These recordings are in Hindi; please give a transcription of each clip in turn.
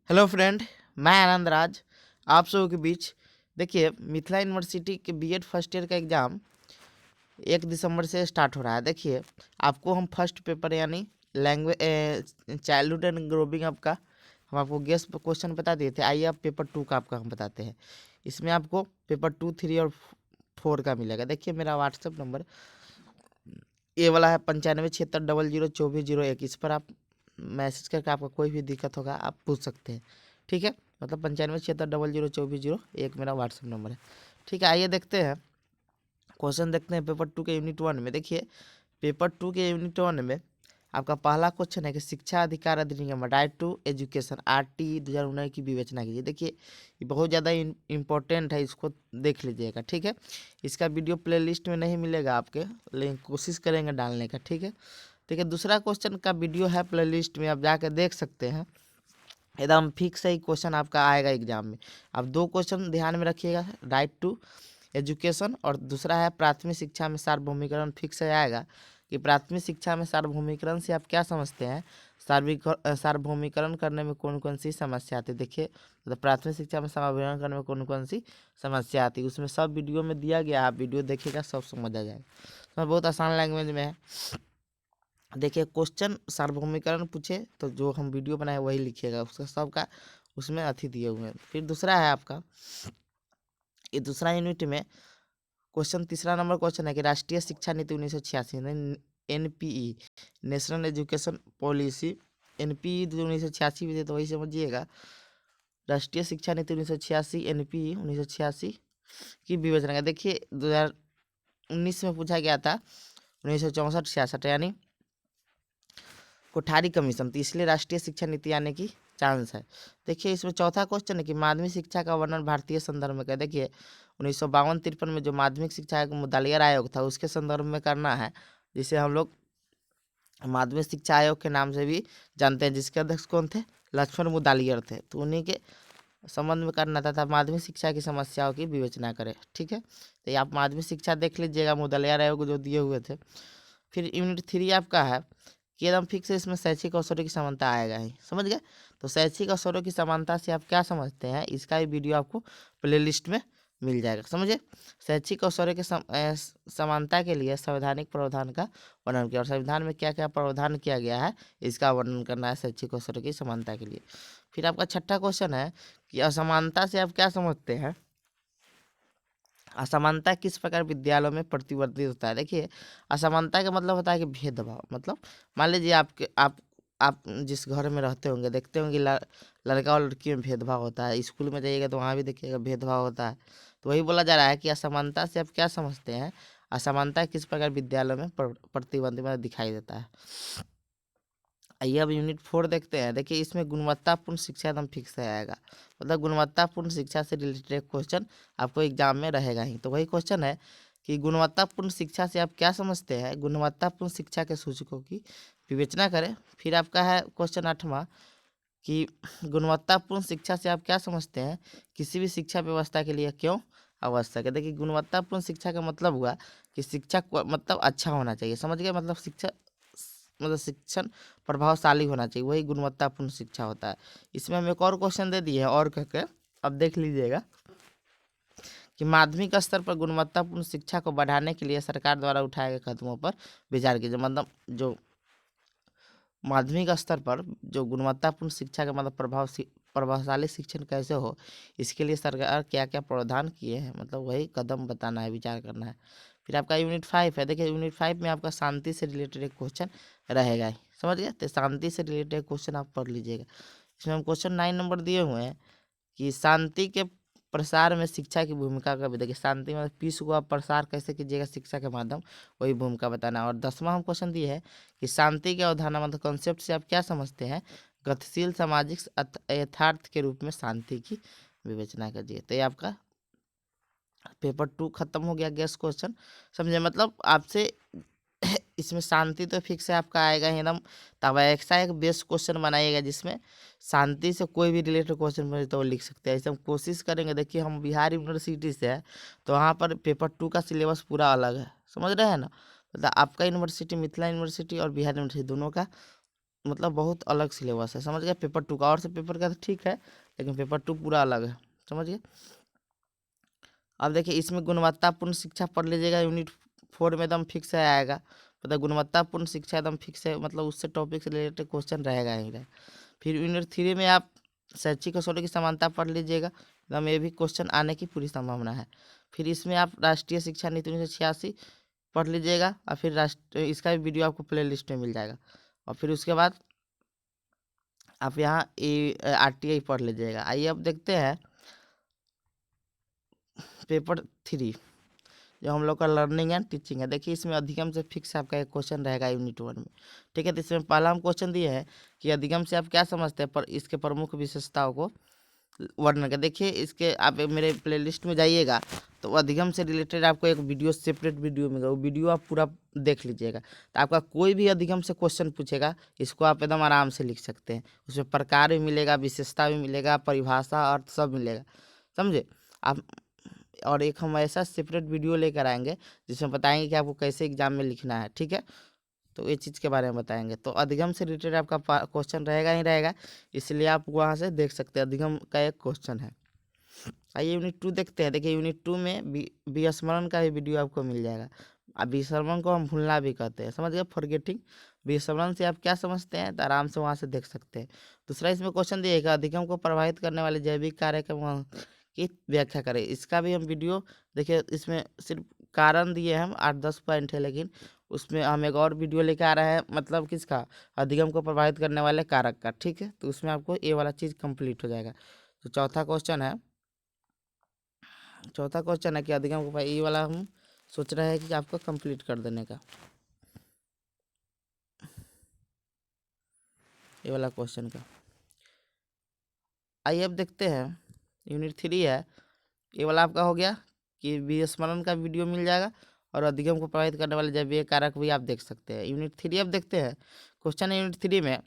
हेलो फ्रेंड, मैं आनंद राज आप सबों के बीच। देखिए, मिथिला यूनिवर्सिटी के बीएड फर्स्ट ईयर का एग्ज़ाम 1 दिसंबर से स्टार्ट हो रहा है। देखिए, आपको हम फर्स्ट पेपर यानी लैंग्वेज चाइल्डहुड एंड ग्रोविंग आपका हम आपको गेस्ट क्वेश्चन बता दिए थे। आइए अब पेपर 2 का आपका हम बताते हैं। इसमें आपको पेपर 2, 3 और 4 का मिलेगा। देखिए, मेरा व्हाट्सएप नंबर ये वाला है 9576002401। इस पर आप मैसेज करके आपका कोई भी दिक्कत होगा आप पूछ सकते हैं। ठीक है, मतलब 9576002401 मेरा व्हाट्सएप नंबर है। ठीक है, आइए देखते हैं क्वेश्चन देखते हैं पेपर 2 के यूनिट 1 में। देखिए, पेपर 2 के यूनिट 1 में आपका पहला क्वेश्चन है कि शिक्षा अधिकार अधिनियम राइट टू एजुकेशन RT 2019 की विवेचना कीजिए। देखिए, ये बहुत ज़्यादा इम्पोर्टेंट है, इसको देख लीजिएगा। ठीक है, इसका वीडियो प्लेलिस्ट में नहीं मिलेगा आपके, लेकिन कोशिश करेंगे डालने का। ठीक है, ठीक है। दूसरा क्वेश्चन का वीडियो है प्लेलिस्ट में, आप जाकर देख सकते हैं। एकदम फिक्स है क्वेश्चन आपका आएगा एग्जाम में। आप दो क्वेश्चन ध्यान में रखिएगा, राइट टू एजुकेशन और दूसरा है प्राथमिक शिक्षा में सार्वभौमिकरण। फिक्स है आएगा कि प्राथमिक शिक्षा में सार्वभौमिकरण से आप क्या समझते हैं, सार्वभौमिकरण करने में कौन कौन सी समस्या आती है। देखिए, मतलब प्राथमिक शिक्षा में सार्वभौमिकरण करने में कौन कौन सी समस्या आती है, उसमें सब वीडियो में दिया गया। आप वीडियो देखिएगा, सब समझ आ जाएगा। तो बहुत आसान लैंग्वेज में है। देखिए, क्वेश्चन सार्वभौमिकरण पूछे तो जो हम वीडियो बनाए वही लिखिएगा, उसका सबका उसमें अथी दिए हुए हैं। फिर दूसरा है आपका ये दूसरा यूनिट में क्वेश्चन, तीसरा नंबर क्वेश्चन है कि राष्ट्रीय शिक्षा नीति 1986 NPE national education policy NPE 1986 भी थे, तो वही समझिएगा। राष्ट्रीय शिक्षा नीति 1986 NPE 1986 की विवेचना का। देखिए, 2019 में पूछा गया था 1964-66 यानी कोठारी कमीशन, तो इसलिए राष्ट्रीय शिक्षा नीति आने की चांस है। देखिए, इसमें चौथा क्वेश्चन है कि माध्यमिक शिक्षा का वर्णन भारतीय संदर्भ में क्या। देखिए, 1952-53 में जो माध्यमिक शिक्षा का मुदालियार आयोग था उसके संदर्भ में करना है, जिसे हम लोग माध्यमिक शिक्षा आयोग के नाम से भी जानते हैं, जिसके अध्यक्ष कौन थे, लक्ष्मण मुदालियर थे। तो उन्हीं के संबंध में करना था माध्यमिक शिक्षा की समस्याओं की विवेचना करें। ठीक है, तो ये आप माध्यमिक शिक्षा देख लीजिएगा, मुदालियार आयोग जो दिए हुए थे। फिर यूनिट 3 आपका है कि एकदम फिक्स है, इसमें शैक्षिक अवसरों की समानता आएगा ही, समझ गए। तो शैक्षिक अवसरों की समानता से आप क्या समझते हैं, इसका भी वीडियो आपको प्लेलिस्ट में मिल जाएगा, समझे। शैक्षिक अवसरों के समानता के लिए संवैधानिक प्रावधान का वर्णन किया, और संविधान में क्या क्या प्रावधान किया गया है इसका वर्णन करना है शैक्षिक अवसरों की समानता के लिए। फिर आपका छठा क्वेश्चन है कि असमानता से आप क्या समझते हैं, असमानता किस प्रकार विद्यालयों में प्रतिवर्तित होता है। देखिए, असमानता का मतलब होता है कि भेदभाव। मतलब मान लीजिए आप जिस घर में रहते होंगे देखते होंगे लड़का और लड़की में भेदभाव होता है, स्कूल में जाइएगा तो वहाँ भी देखिएगा भेदभाव होता है। तो वही बोला जा रहा है कि असमानता से आप क्या समझते हैं, असमानता किस प्रकार विद्यालयों में प्रतिबंध दिखाई देता है। आइए अब यूनिट 4 देखते हैं। देखिए, इसमें गुणवत्तापूर्ण शिक्षा एकदम फिक्स है आएगा, मतलब गुणवत्तापूर्ण शिक्षा से रिलेटेड क्वेश्चन आपको एग्जाम में रहेगा ही। तो वही क्वेश्चन है कि गुणवत्तापूर्ण शिक्षा से आप क्या समझते हैं, गुणवत्तापूर्ण शिक्षा के सूचकों की विवेचना करें। फिर आपका है क्वेश्चन 8वां कि गुणवत्तापूर्ण शिक्षा से आप क्या समझते हैं, किसी भी शिक्षा व्यवस्था के लिए क्यों आवश्यक है। देखिए, गुणवत्तापूर्ण शिक्षा का मतलब हुआ कि शिक्षा मतलब अच्छा होना चाहिए, समझ गए। मतलब शिक्षा मतलब शिक्षण प्रभावशाली होना चाहिए, वही गुणवत्तापूर्ण शिक्षा होता है। इसमें हम एक और क्वेश्चन दे दिए हैं और करके, अब देख लीजिएगा कि माध्यमिक स्तर पर गुणवत्तापूर्ण शिक्षा को बढ़ाने के लिए सरकार द्वारा उठाए गए कदमों पर विचार कीजिए। मतलब जो माध्यमिक स्तर पर जो गुणवत्तापूर्ण शिक्षा का मतलब प्रभावशाली शिक्षण कैसे हो, इसके लिए सरकार क्या क्या प्रावधान किए हैं, मतलब वही कदम बताना है, विचार करना है। फिर आपका यूनिट 5 है। देखिए, यूनिट 5 में आपका शांति से रिलेटेड एक क्वेश्चन रहेगा ही, समझ गए। तो शांति से रिलेटेड क्वेश्चन आप पढ़ लीजिएगा। इसमें हम क्वेश्चन 9 नंबर दिए हुए हैं कि शांति के प्रसार में शिक्षा की भूमिका का भी। देखिए, शांति मतलब पीस को आप प्रसार कैसे कीजिएगा शिक्षा के माध्यम, वही भूमिका बताना। और 10वां हम क्वेश्चन दिए है कि शांति की अवधारणा मतलब कॉन्सेप्ट से आप क्या समझते हैं, गतिशील सामाजिक यथार्थ के रूप में शांति की विवेचना कीजिए। तो ये आपका पेपर 2 खत्म हो गया, गेस क्वेश्चन, समझे। मतलब आपसे इसमें शांति तो फिक्स है आपका आएगा ही एकदम। तब ऐसा एक बेस्ट क्वेश्चन बनाइएगा जिसमें शांति से कोई भी रिलेटेड क्वेश्चन बने तो वो लिख सकते हैं, ऐसे हम कोशिश करेंगे। देखिए, हम बिहार यूनिवर्सिटी से है, तो वहाँ पर पेपर 2 का सिलेबस पूरा अलग है, समझ रहे हैं ना। मतलब आपका यूनिवर्सिटी मिथिला यूनिवर्सिटी और बिहार यूनिवर्सिटी दोनों का मतलब बहुत अलग सिलेबस है, समझ गए। पेपर 2 का और से पेपर का तो ठीक है, लेकिन पेपर 2 पूरा अलग है, समझ गए। अब देखिए इसमें गुणवत्तापूर्ण शिक्षा पढ़ लीजिएगा, यूनिट 4 में एकदम फिक्स है आएगा। मतलब गुणवत्तापूर्ण शिक्षा एकदम फिक्स है, मतलब उससे टॉपिक से रिलेटेड क्वेश्चन रहेगा ही रहेगा। फिर यूनिट 3 में आप शैक्षिक असौलों की समानता पढ़ लीजिएगा, एकदम ये भी क्वेश्चन आने की पूरी संभावना है। फिर इसमें आप राष्ट्रीय शिक्षा नीति 1986 पढ़ लीजिएगा, और फिर राष्ट्र इसका भी वीडियो आपको प्ले लिस्ट में मिल जाएगा। और फिर उसके बाद आप यहाँ RTI पढ़ लीजिएगा। आइए अब देखते हैं पेपर 3 जो हम लोग का लर्निंग एंड टीचिंग है। देखिए इसमें अधिगम से फिक्स आपका एक क्वेश्चन रहेगा यूनिट 1 में, ठीक है। तो इसमें पहला हम क्वेश्चन दिए हैं कि अधिगम से आप क्या समझते हैं, पर इसके प्रमुख विशेषताओं को वर्णन कर। देखिए इसके आप मेरे प्लेलिस्ट में जाइएगा तो अधिगम से रिलेटेड आपको एक वीडियो सेपरेट वीडियो मिलेगा, वो वीडियो आप पूरा देख लीजिएगा। तो आपका कोई भी अधिगम से क्वेश्चन पूछेगा, इसको आप एकदम आराम से लिख सकते हैं। उसमें प्रकार भी मिलेगा, विशेषता भी मिलेगा, परिभाषा अर्थ सब मिलेगा, समझे आप। और एक हम ऐसा सेपरेट वीडियो लेकर आएंगे जिसमें बताएंगे कि आपको कैसे एग्जाम में लिखना है, ठीक है। तो ये चीज़ के बारे में बताएंगे। तो अधिगम से रिलेटेड आपका क्वेश्चन रहेगा ही रहेगा, इसलिए आप वहाँ से देख सकते हैं, अधिगम का एक क्वेश्चन है। आइए यूनिट 2 देखते हैं। देखिए यूनिट 2 में विस्मरण का भी वीडियो आपको मिल जाएगा। अब विस्मरण को हम भूलना भी कहते हैं, समझ गए, फॉरगेटिंग। विस्मरण से आप क्या समझते हैं तो आराम से वहाँ से देख सकते हैं। दूसरा इसमें क्वेश्चन दिएगा, अधिगम को प्रभावित करने वाले जैविक कार्य की व्याख्या करें। इसका भी हम वीडियो देखिए, इसमें सिर्फ कारण दिए हम 8-10 पॉइंट है, लेकिन उसमें हम एक और वीडियो लेके आ रहे हैं, मतलब किसका, अधिगम को प्रभावित करने वाले कारक का, ठीक है। तो उसमें आपको ये वाला चीज़ कंप्लीट हो जाएगा। तो चौथा क्वेश्चन है कि अधिगम को भाई ये वाला हम सोच रहे हैं कि आपको कंप्लीट कर देने का, ये वाला क्वेश्चन का। आइए अब देखते हैं यूनिट 3 है, ये वाला आपका हो गया कि विस्मरण का वीडियो मिल जाएगा, और अधिगम को प्रभावित करने वाले जैविक कारक भी आप देख सकते हैं। यूनिट 3 अब देखते हैं, क्वेश्चन है यूनिट 3 में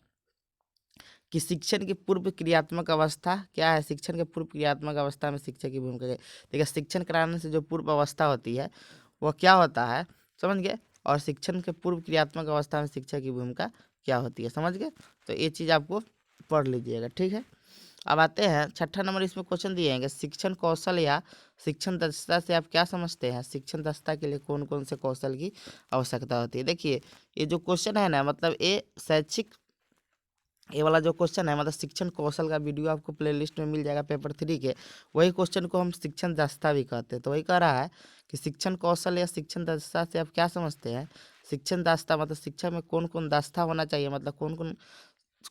कि शिक्षण की पूर्व क्रियात्मक अवस्था क्या है। शिक्षण के पूर्व क्रियात्मक अवस्था में शिक्षक की भूमिका क्या है। देखिए शिक्षण कराने से जो पूर्व अवस्था होती है वो क्या होता है, समझ गए। और शिक्षण के पूर्व क्रियात्मक अवस्था में शिक्षक की भूमिका क्या होती है, समझ गए। तो ये चीज़ आपको पढ़ लीजिएगा, ठीक है। अब आते हैं 6ठा नंबर, इसमें क्वेश्चन दिए हैं शिक्षण कौशल या शिक्षण दक्षता से आप क्या समझते हैं। शिक्षण दक्षता के लिए कौन कौन से कौशल की आवश्यकता होती है। देखिए ये जो क्वेश्चन है ना, मतलब ये शैक्षिक, ये वाला जो क्वेश्चन है मतलब शिक्षण कौशल का वीडियो आपको प्लेलिस्ट में मिल जाएगा पेपर 3 के। वही क्वेश्चन को हम शिक्षण दक्षता भी कहते हैं। तो वही कह रहा है कि शिक्षण कौशल या शिक्षण दक्षता से आप क्या समझते हैं। शिक्षण दक्षता मतलब शिक्षा में कौन कौन दक्षता होना चाहिए, मतलब कौन कौन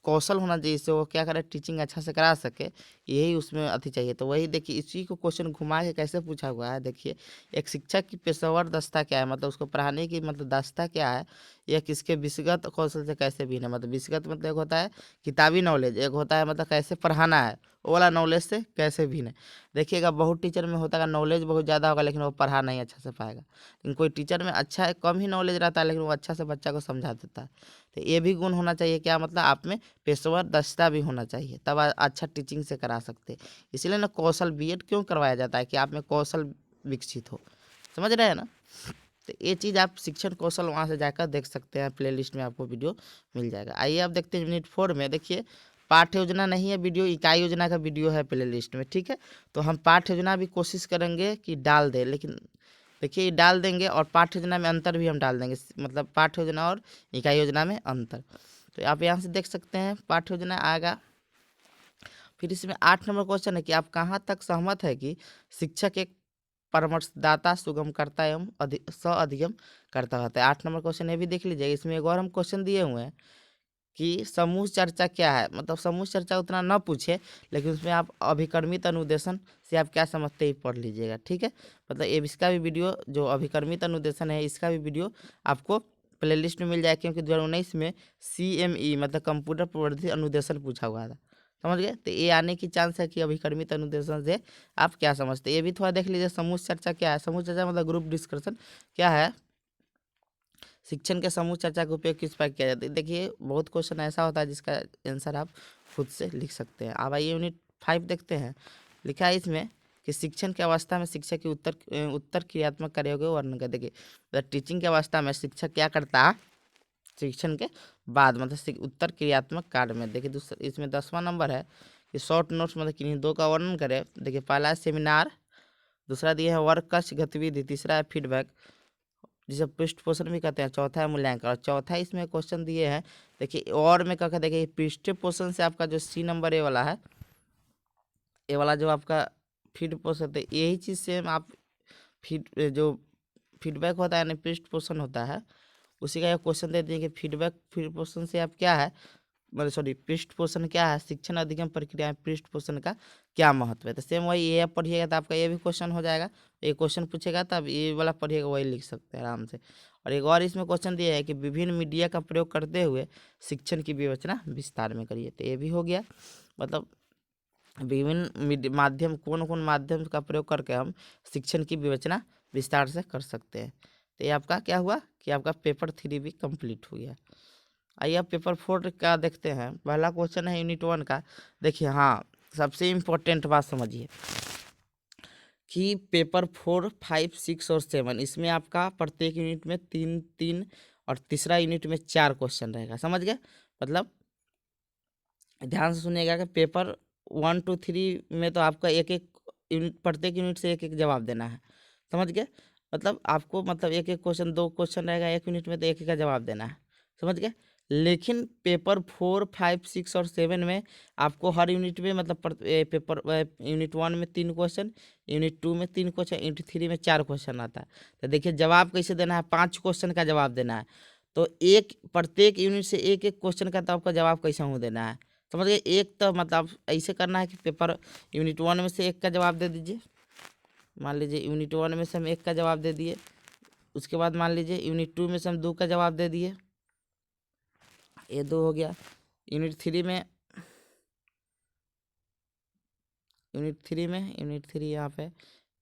कौशल होना चाहिए, इससे वो क्या करे, टीचिंग अच्छा से करा सके, यही उसमें अति चाहिए। तो वही देखिए इसी को क्वेश्चन घुमा के कैसे पूछा हुआ है। देखिए एक शिक्षक की पेशेवर दक्षता क्या है, मतलब उसको पढ़ाने की मतलब दक्षता क्या है, या किसके विषयगत कौशल से कैसे भिन्न है। मतलब विषयगत मतलब एक होता है किताबी नॉलेज, एक होता है मतलब कैसे पढ़ाना है, वो वाला नॉलेज से कैसे भिन्न है। देखिएगा बहुत टीचर में होता है नॉलेज बहुत ज़्यादा होगा लेकिन वो पढ़ा नहीं अच्छा से पाएगा, लेकिन कोई टीचर में अच्छा है कम ही नॉलेज रहता है लेकिन वो अच्छा से बच्चा को समझा देता है। तो ये भी गुण होना चाहिए क्या, मतलब आप में पेशेवर दक्षता भी होना चाहिए, तब अच्छा टीचिंग से करा सकते हैं। इसलिए ना कौशल बीएड क्यों करवाया जाता है कि आप में कौशल विकसित हो, समझ रहे हैं ना। तो ये चीज़ आप शिक्षण कौशल वहाँ से जाकर देख सकते हैं, प्लेलिस्ट में आपको वीडियो मिल जाएगा। आइए आप देखते हैं यूनिट 4 में। देखिए पाठ्य योजना नहीं है वीडियो, इकाई योजना का वीडियो है प्लेलिस्ट में, ठीक है। तो हम पाठ्य योजना भी कोशिश करेंगे कि डाल दें, लेकिन देखिए डाल देंगे और पाठ्य योजना में अंतर भी हम डाल देंगे, मतलब पाठ्य योजना और इकाई योजना में अंतर। तो आप यहाँ से देख सकते हैं पाठ्य योजना आएगा। फिर इसमें 8 नंबर क्वेश्चन है कि आप कहाँ तक सहमत है कि शिक्षक एक परामर्शदाता सुगमकर्ता एवं स्व अधिगम करता होता है। 8 नंबर क्वेश्चन ये भी देख लीजिए। इसमें एक और हम क्वेश्चन दिए हुए हैं कि समूह चर्चा क्या है, मतलब समूह चर्चा उतना न पूछे लेकिन उसमें आप अभिकर्मित अनुदेशन से आप क्या समझते ही पढ़ लीजिएगा, ठीक है। मतलब ये इसका भी वीडियो जो अभिकर्मित अनुदेशन है इसका भी वीडियो आपको प्लेलिस्ट में मिल जाएगा, क्योंकि 2019 में CME मतलब कंप्यूटर प्रवर्धित अनुदेशन पूछा हुआ था, समझ गए। तो ये आने की चांस है कि अभिकर्मित अनुदेशन से आप क्या समझते हैं, ये भी थोड़ा देख लीजिए। समूह चर्चा क्या है, समूह चर्चा मतलब ग्रुप डिस्कशन क्या है। शिक्षण के समूह चर्चा का उपयोग किस पर किया जाता है। देखिए बहुत क्वेश्चन ऐसा होता है जिसका आंसर आप खुद से लिख सकते हैं। अब आइए यूनिट 5 देखते हैं। लिखा है इसमें कि शिक्षण की अवस्था में शिक्षक की उत्तर क्रियात्मक कार्यों के वर्णन कर। देखिए टीचिंग की अवस्था में शिक्षक क्या करता है, शिक्षण के बाद मतलब उत्तर क्रियात्मक कार्य में। देखिए दूसरा इसमें 10वां नंबर है कि शॉर्ट नोट्स मतलब किन्हीं दो का वर्णन करें। देखिए पहला है सेमिनार, दूसरा दिया है वर्क का गतिविधि, तीसरा है फीडबैक जिसे पृष्ठ पोषण भी कहते हैं, चौथा है मूल्यांकन और चौथा इसमें क्वेश्चन दिए हैं। देखिए और में क्या कहते हैं, देखिए पृष्ठ पोषण से आपका जो सी नंबर ए वाला है, ए वाला जो आपका फीड पोषण है, यही चीज़ से आप जो फीडबैक होता है यानी पृष्ठ पोषण होता है, उसी का एक क्वेश्चन दे दिए कि फीडबैक फीड पोषण से आप क्या है, मतलब सॉरी पृष्ठ पोषण क्या है, शिक्षण अधिगम प्रक्रिया में पृष्ठ पोषण का क्या महत्व है। तो सेम वही ये पढ़िएगा तो आपका ये भी क्वेश्चन हो जाएगा। ये क्वेश्चन पूछेगा तब ये वाला पढ़िएगा, वही लिख सकते हैं आराम से। और एक और इसमें क्वेश्चन दिया है कि विभिन्न मीडिया का प्रयोग करते हुए शिक्षण की विवेचना विस्तार में करिए। तो ये भी हो गया, मतलब विभिन्न माध्यम कौन कौन माध्यम का प्रयोग करके हम शिक्षण की विवेचना विस्तार से कर सकते हैं। तो ये आपका क्या हुआ कि आपका पेपर 3 भी कंप्लीट हो गया। आइए अब पेपर 4 का देखते हैं। पहला क्वेश्चन है यूनिट 1 का। देखिए हाँ, सबसे इम्पोर्टेंट बात समझिए कि पेपर 4, 5, 6 और 7 इसमें आपका प्रत्येक यूनिट में 3-3 और तीसरा यूनिट में 4 क्वेश्चन रहेगा। समझ गए? मतलब ध्यान से सुनिएगा कि पेपर 1 to 3 में तो आपका एक एक यूनिट, प्रत्येक यूनिट से एक एक जवाब देना है। समझ गए? मतलब आपको मतलब एक एक क्वेश्चन, 2 क्वेश्चन रहेगा एक यूनिट में, तो एक एक का जवाब देना है। समझ गए? लेकिन पेपर 4, 5, 6 और 7 में आपको हर यूनिट में मतलब पेपर यूनिट 1 में 3 क्वेश्चन, यूनिट 2 में 3 क्वेश्चन, यूनिट 3 में 4 क्वेश्चन आता है। तो देखिए जवाब कैसे देना है, 5 क्वेश्चन का जवाब देना है। तो एक प्रत्येक यूनिट से एक एक क्वेश्चन का तो आपका जवाब कैसे हो देना है। समझ गए? एक तो मतलब ऐसे करना है कि पेपर यूनिट 1 में से एक का जवाब दे दीजिए। मान लीजिए यूनिट 1 में से हम एक का जवाब दे दिए, उसके बाद मान लीजिए यूनिट 2 में से हम 2 का जवाब दे दिए, ये 2 हो गया। यूनिट 3 में यूनिट 3 यहाँ पे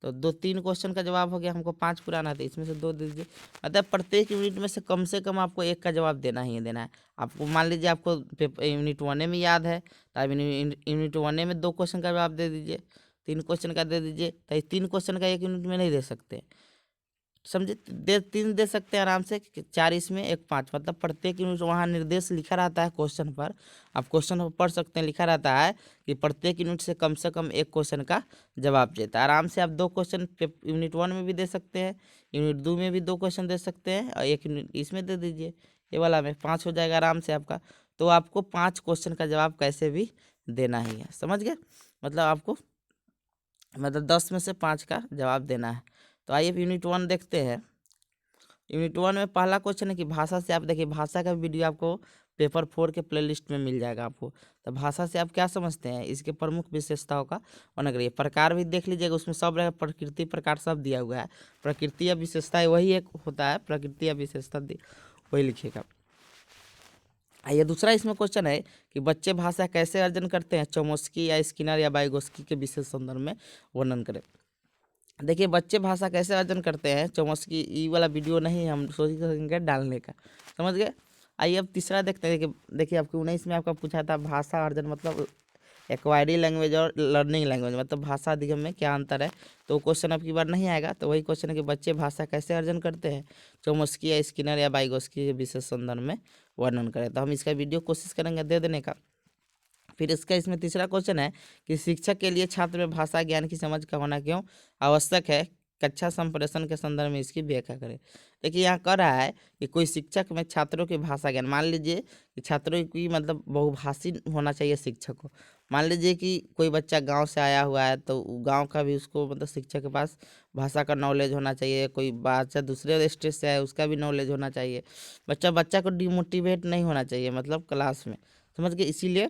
तो 2-3 क्वेश्चन का जवाब हो गया, हमको 5 पुराना था, इसमें से 2 दे दीजिए। मतलब प्रत्येक यूनिट में से कम आपको एक का जवाब देना ही देना है। आपको मान लीजिए आपको यूनिट 1 में याद है तो आप यूनिट 1 में 2 क्वेश्चन का जवाब दे दीजिए, 3 क्वेश्चन का दे दीजिए। तो 3 क्वेश्चन का एक यूनिट में नहीं दे सकते, समझे? 3 दे सकते हैं आराम से, 4 इसमें 1 5, मतलब प्रत्येक यूनिट वहाँ निर्देश लिखा रहता है क्वेश्चन पर, आप क्वेश्चन पर पढ़ सकते हैं, लिखा रहता है कि प्रत्येक यूनिट से कम एक क्वेश्चन का जवाब देता है। आराम से आप 2 क्वेश्चन यूनिट 1 में भी दे सकते हैं, यूनिट 2 में भी 2 क्वेश्चन दे सकते हैं और एक यूनिट इसमें दे दीजिए, ये वाला में 5 हो जाएगा आराम से आपका। तो आपको 5 क्वेश्चन का जवाब कैसे भी देना ही है। समझ गए? मतलब आपको मतलब 10 में से 5 का जवाब देना है। तो आइए यूनिट 1 देखते हैं। यूनिट 1 में पहला क्वेश्चन है कि भाषा से, आप देखिए भाषा का वीडियो आपको पेपर 4 के प्लेलिस्ट में मिल जाएगा आपको। तो भाषा से आप क्या समझते हैं, इसके प्रमुख विशेषताओं का वर्णन करिए। प्रकार भी देख लीजिएगा, उसमें सब रहेगा, प्रकृति प्रकार सब दिया हुआ है। प्रकृति या विशेषता वही एक होता है, प्रकृति या विशेषता वही लिखिएगा। आइए दूसरा इसमें क्वेश्चन है कि बच्चे भाषा कैसे अर्जन करते हैं, चोमस्की या स्किनर या वाइगोस्की के विशेष संदर्भ में वर्णन करें। देखिए बच्चे भाषा कैसे अर्जन करते हैं, चौमस्की ये वाला वीडियो नहीं हम सोचेंगे डालने का। समझ गए? आइए अब तीसरा देखते हैं कि देखिए आपको 19 में आपका पूछा था भाषा अर्जन मतलब एक्वायरी लैंग्वेज और लर्निंग लैंग्वेज, मतलब भाषा अधिगम में क्या अंतर है। तो क्वेश्चन अब की बार नहीं आएगा, तो वही क्वेश्चन है कि बच्चे भाषा कैसे अर्जन करते हैं, चौमस्की या स्किनर या वाइगोस्की के विशेष संदर्भ में वर्णन करें। तो हम इसका वीडियो कोशिश करेंगे दे देने का। फिर इसका इसमें तीसरा क्वेश्चन है कि शिक्षक के लिए छात्र में भाषा ज्ञान की समझ का होना क्यों आवश्यक है, कक्षा संप्रेषण के संदर्भ में इसकी व्याख्या करें। देखिए यहाँ कह रहा है कि कोई शिक्षक में छात्रों की भाषा ज्ञान, मान लीजिए कि छात्रों की मतलब बहुभाषी होना चाहिए शिक्षक को। मान लीजिए कि कोई बच्चा गांव से आया हुआ है तो गांव का भी उसको मतलब शिक्षक के पास भाषा का नॉलेज होना चाहिए। कोई बच्चा दूसरे स्टेट से आया उसका भी नॉलेज होना चाहिए। बच्चा को डिमोटिवेट नहीं होना चाहिए मतलब क्लास में। समझ गए? इसीलिए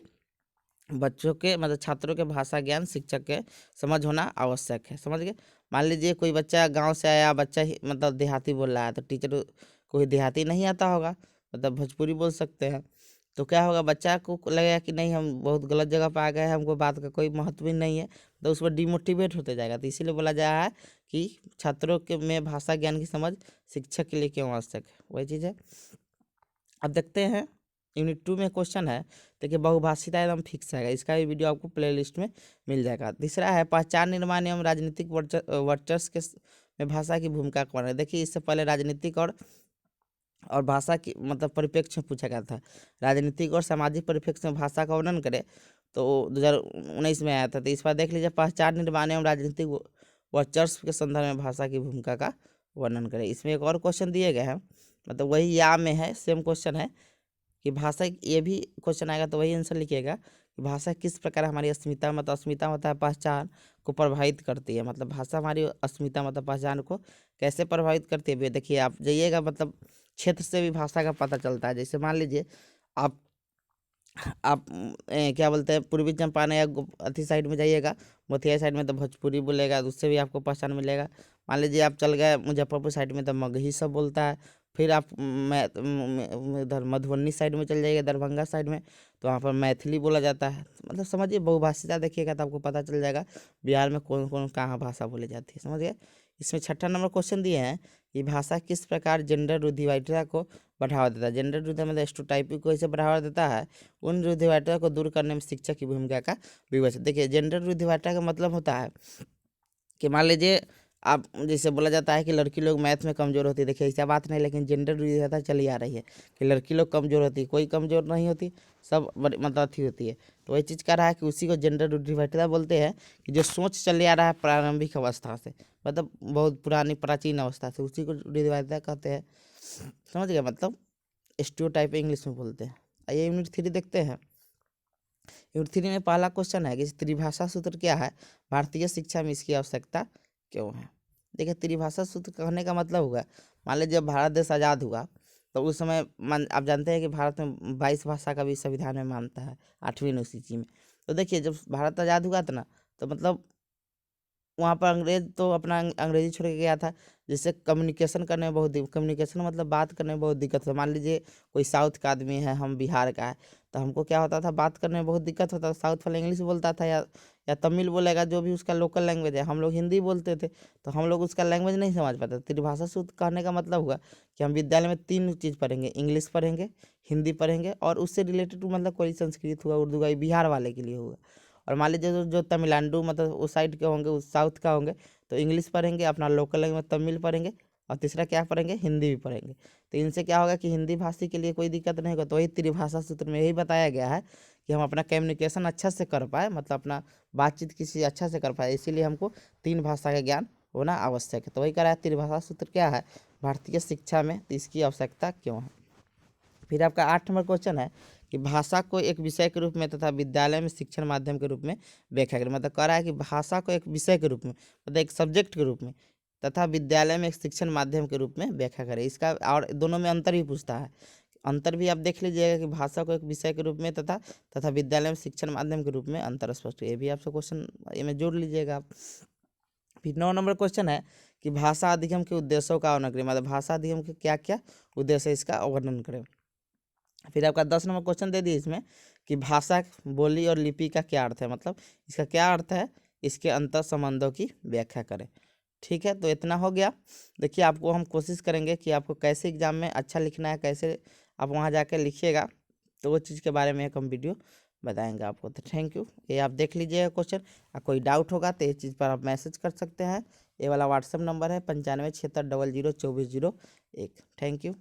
बच्चों के मतलब छात्रों के भाषा ज्ञान शिक्षक के समझ होना आवश्यक है। समझ गए? मान लीजिए कोई बच्चा गांव से आया, बच्चा ही मतलब देहाती बोल रहा है, तो टीचर कोई देहाती नहीं आता होगा, मतलब भोजपुरी बोल सकते हैं। तो क्या होगा, बच्चा को लगेगा कि नहीं हम बहुत गलत जगह पर आ गए हैं, हमको बात का कोई महत्व ही नहीं है, तो उस पर डिमोटिवेट होते जाएगा। तो इसीलिए बोला जा रहा है कि छात्रों के में भाषा ज्ञान की समझ शिक्षक के लिए क्यों आवश्यक है, वही चीज़ है। अब देखते हैं यूनिट 2 में क्वेश्चन है। देखिए बहुभाषिता एकदम फिक्स है, इसका भी वीडियो आपको प्लेलिस्ट में मिल जाएगा। तीसरा है पहचान निर्माण एवं राजनीतिक वर्चस्व में भाषा की भूमिका कौन है। देखिए इससे पहले राजनीतिक और और भाषा की मतलब परिप्रेक्ष्य में पूछा गया था। राजनीतिक और सामाजिक परिप्रेक्ष्य में भाषा का वर्णन करें तो 2019 में आया था। तो इस बार देख लीजिए, पहचान, निर्माण एवं राजनीतिक वर्चस्व के संदर्भ में भाषा की भूमिका का वर्णन करें। इसमें एक और क्वेश्चन दिए गए हैं, मतलब वही या में है, सेम क्वेश्चन है कि भाषा, ये भी क्वेश्चन आएगा तो वही आंसर लिखिएगा कि भाषा किस प्रकार हमारी अस्मिता, मतलब अस्मिता होता है पहचान, को प्रभावित करती है। मतलब भाषा हमारी अस्मिता मतलब पहचान को कैसे प्रभावित करती है। देखिए आप जाइएगा, मतलब क्षेत्र से भी भाषा का पता चलता है। जैसे मान लीजिए आप क्या बोलते हैं, पूर्वी चंपारण या अथी साइड में जाइएगा, मोतिहारी साइड में, तो भोजपुरी बोलेगा, तो उससे भी आपको पहचान मिलेगा। मान लीजिए आप चल गए मुजफ्फरपुर साइड में, तो मगही सब बोलता है। फिर आप इधर मधुबनी साइड में चल जाइएगा, दरभंगा साइड में, तो वहाँ पर मैथिली बोला जाता है। मतलब समझिए, बहुभाषिता देखिएगा तो आपको पता चल जाएगा बिहार में कौन कौन कहाँ भाषा बोली जाती है। समझ गए। इसमें 6ठा नंबर क्वेश्चन दिए हैं कि भाषा किस प्रकार जेंडर रूढ़िवादिता को बढ़ावा देता है। जेंडर रूढ़िवादिता मतलब स्टेरियोटाइपिंग को इसे बढ़ावा देता है। उन रूढ़िवादिता को दूर करने में शिक्षक की भूमिका का विवेचन। देखिए जेंडर रूढ़िवादिता का मतलब होता है कि मान लीजिए आप, जैसे बोला जाता है कि लड़की लोग मैथ में कमज़ोर होती है। देखिए ऐसा बात नहीं, लेकिन जेंडर रूढ़िवादिता चली आ रही है कि लड़की लोग कमज़ोर होती है, कोई कमज़ोर नहीं होती, सब मतलब अच्छी होती है। तो वही चीज़ कह रहा है कि उसी को जेंडर रूढ़िवादिता बोलते हैं, कि जो सोच चले आ रहा है प्रारंभिक अवस्था से, मतलब बहुत पुरानी प्राचीन अवस्था से, उसी को रूढ़िवादिता कहते हैं। समझ गए, मतलब स्टीरियोटाइप इंग्लिश में बोलते हैं। आइए यूनिट 3 देखते हैं। यूनिट 3 में पहला क्वेश्चन है कि त्रिभाषा सूत्र क्या है, भारतीय शिक्षा में इसकी आवश्यकता क्यों है। देखिए त्रिभाषा सूत्र कहने का मतलब हुआ, मान लीजिए जब भारत देश आज़ाद हुआ तो उस समय आप जानते हैं कि भारत में 22 भाषा का भी संविधान में मानता है, 8वीं अनुसूची में। तो देखिए जब भारत आज़ाद हुआ था ना, तो मतलब वहाँ पर अंग्रेज तो अपना अंग्रेजी छोड़ के गया था, जिससे कम्युनिकेशन करने में बहुत कम्युनिकेशन मतलब बात करने में बहुत दिक्कत है। मान लीजिए कोई साउथ का आदमी है, हम बिहार का है, तो हमको क्या होता था, बात करने में बहुत दिक्कत होता था। साउथ वाला इंग्लिश बोलता था या तमिल बोलेगा, जो भी उसका लोकल लैंग्वेज है। हम लोग हिंदी बोलते थे, तो हम लोग उसका लैंग्वेज नहीं समझ पाते। त्रिभाषा सूत्र कहने का मतलब हुआ कि हम विद्यालय में 3 चीज़ पढ़ेंगे, इंग्लिश पढ़ेंगे, हिंदी पढ़ेंगे, और उससे रिलेटेड मतलब कोई संस्कृत हुआ, उर्दू का, बिहार वाले के लिए हुआ। और मान लीजिए जो तमिलनाडु मतलब उस साइड के होंगे, उस साउथ का होंगे, तो इंग्लिश पढ़ेंगे, अपना लोकल लैंग्वेज तमिल पढ़ेंगे, और तीसरा क्या पढ़ेंगे, हिंदी भी पढ़ेंगे। तो इनसे क्या होगा कि हिंदी भाषी के लिए कोई दिक्कत नहीं होगा। तो वही त्रिभाषा सूत्र में यही बताया गया है कि हम अपना कम्युनिकेशन अच्छा से कर पाए, मतलब अपना बातचीत किसी अच्छा से कर पाए, इसीलिए हमको 3 भाषा का ज्ञान होना आवश्यक है। तो वही कह रहा है त्रिभाषा सूत्र क्या है भारतीय शिक्षा में, तो इसकी आवश्यकता क्यों है। फिर आपका 8 नंबर क्वेश्चन है कि भाषा को एक विषय के रूप में तथा विद्यालय में शिक्षण माध्यम के रूप में व्याख्या करें। मतलब कह रहा है कि भाषा को एक विषय के रूप में, मतलब एक सब्जेक्ट के रूप में, तथा विद्यालय में एक शिक्षण माध्यम के रूप में व्याख्या करें। इसका और दोनों में अंतर भी पूछता है। अंतर भी आप देख लीजिएगा कि भाषा को एक विषय के रूप में तथा विद्यालय में शिक्षण माध्यम के रूप में अंतर स्पष्ट है। ये भी आपसे क्वेश्चन में जोड़ लीजिएगा आप। फिर 9 नंबर क्वेश्चन है कि भाषा अधिगम के उद्देश्यों का वर्णन करें। मतलब भाषा अधिगम के क्या क्या उद्देश्य है, इसका वर्णन करें। फिर आपका 10 नंबर क्वेश्चन दे दिए इसमें कि भाषा, बोली और लिपि का क्या अर्थ है, मतलब इसका क्या अर्थ है, इसके अंतर संबंधों की व्याख्या करें। ठीक है, तो इतना हो गया। देखिए आपको हम कोशिश करेंगे कि आपको कैसे एग्जाम में अच्छा लिखना है, कैसे आप वहाँ जाकर लिखिएगा, तो वो चीज़ के बारे में एक हम वीडियो बताएंगे आपको। तो थैंक यू। ये आप देख लीजिएगा क्वेश्चन, कोई डाउट होगा तो ये चीज़ पर आप मैसेज कर सकते हैं। ये वाला व्हाट्सएप नंबर है 9576002401। Thank you.